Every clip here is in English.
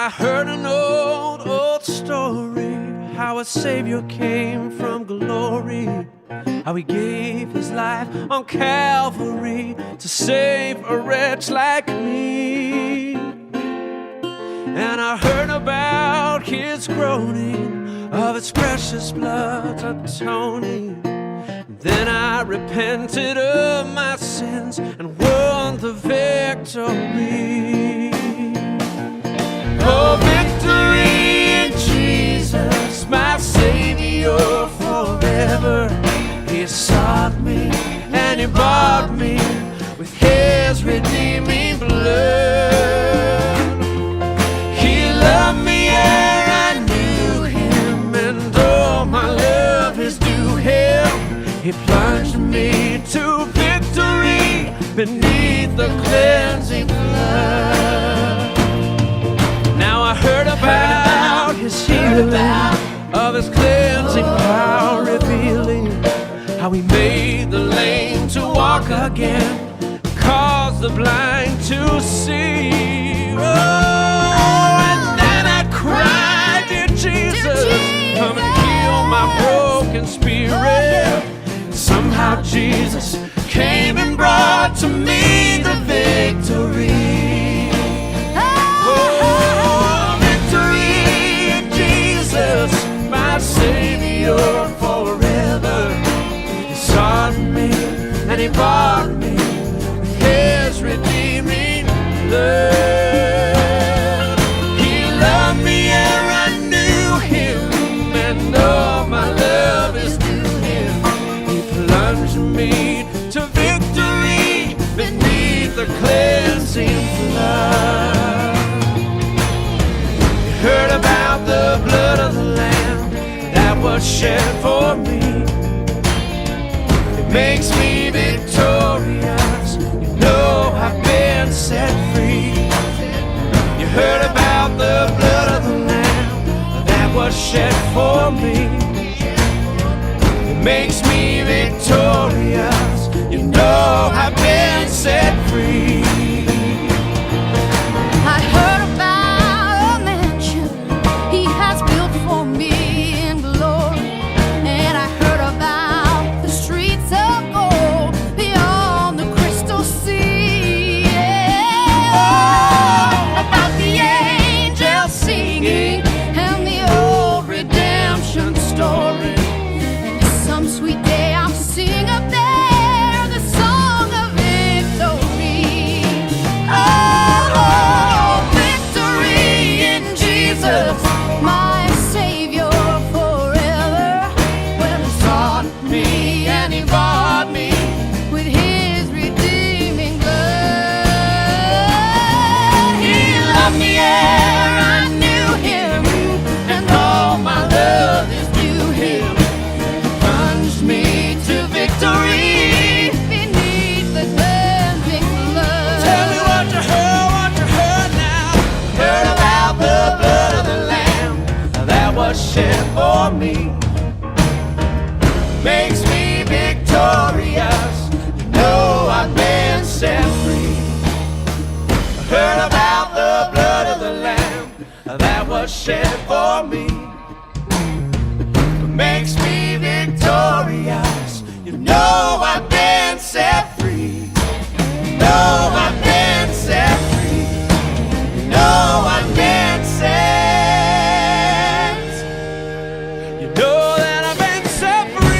I heard an old story, how a Savior came from glory, how He gave His life on Calvary to save a wretch like me. And I heard about His groaning, of His precious blood's atoning. Then I repented of my sins and won the victory. Oh, victory in Jesus, my Savior forever. He sought me and He bought me with His redeeming blood. He loved me ere I knew Him, and all my love is due Him. He plunged me to victory beneath the cleansing blood. Now I heard about His healing, of His cleansing power revealing, how He made the lame to walk again, caused the blind to see. Oh, and then I cried, dear Jesus, come and heal my broken spirit. Somehow Jesus came and brought to me the victory. Oh, victory in Jesus, my Savior forever. He sought me and He bought me with His redeeming blood. He loved me ere I knew Him, and all my love is due Him. He plunged me to victory beneath the cleansing flood. You heard about the blood of the Lamb that was shed for me. It makes me victorious. You know I've been set free. You heard about the blood of the Lamb that was shed for me. It makes me victorious. You know I've been set free. I heard about a mansion He has built for me in glory, and I heard about the streets of gold beyond the crystal sea. Yeah. Oh, about the angels singing and the old redemption story. And some sweet day I'll sing up there the song of victory. Oh, victory in Jesus, my Savior forever. Well, He sought me and He bought me with His redeeming blood. He loved me ere I knew Him, and all my love is due Him. He plunged me to victory beneath the cleansing blood. Tell me what you heard now. Heard about the blood of the Lamb that was shed for me. Makes me victorious. You know I've been set free. Heard about the blood of the Lamb that was shed for me. Makes me victorious. You know I've been set free. You know I've been set free. You know I've been set. You know that I've been set free.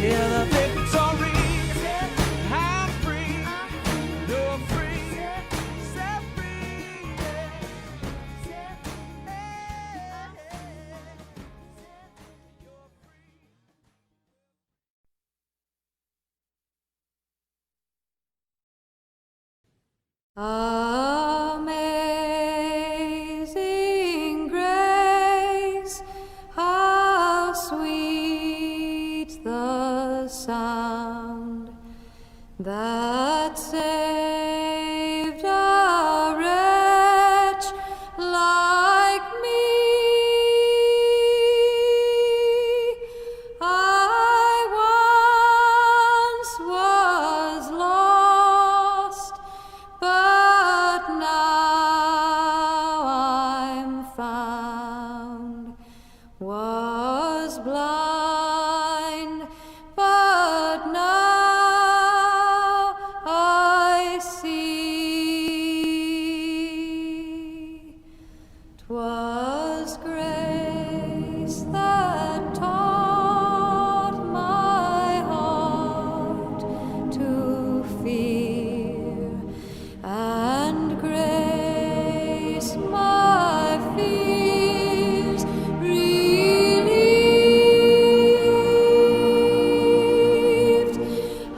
Yeah, the victory. I'm free. You're free. Set free. Amazing grace, how sweet the sound that saved a wretch like me. I once was lost, but now I'm found. Was blind, but now I see. 'Twas grace that taught my heart to fear, and grace my fears relieved.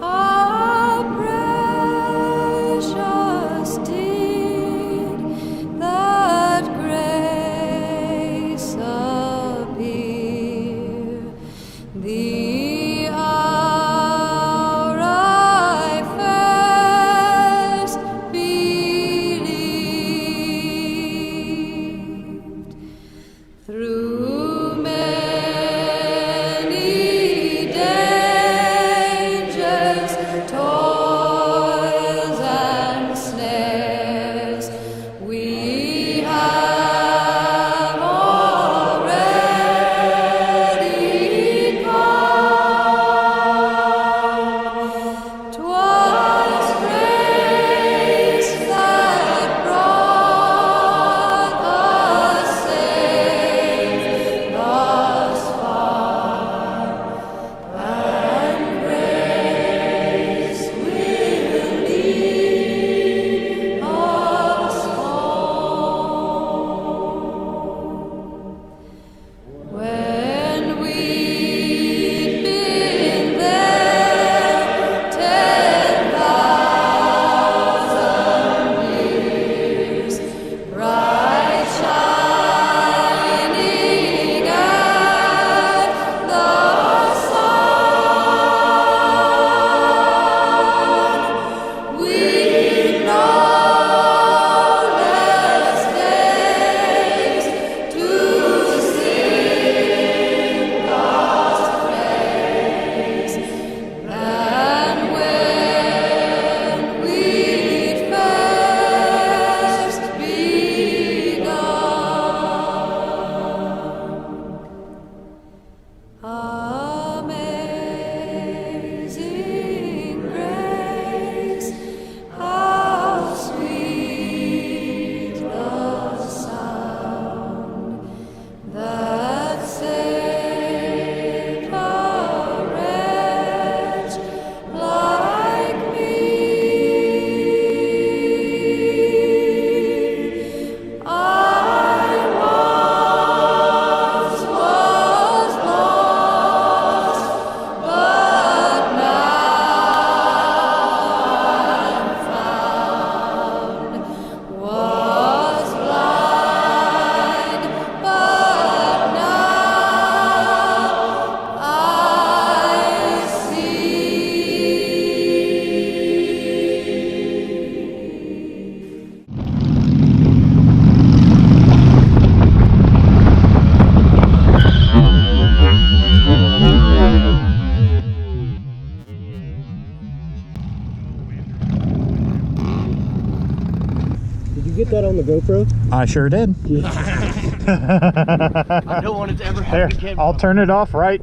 How precious did that grace appear, the hour I first believed. Through many dangers, toils, and snares, we have already come. 'Twas grace that brought us safe thus far, and grace will lead us home. When we'd been there 10,000 years, bright shining as the sun, we'd no less days to sing God's praise than when we'd first begun. Amazing grace, how sweet the sound that saved a wretch like me. I once was lost, but now I'm found. Was blind, but now I see. Did you get that on the GoPro? I sure did. I don't want it to ever There, happen again. I'll turn it off right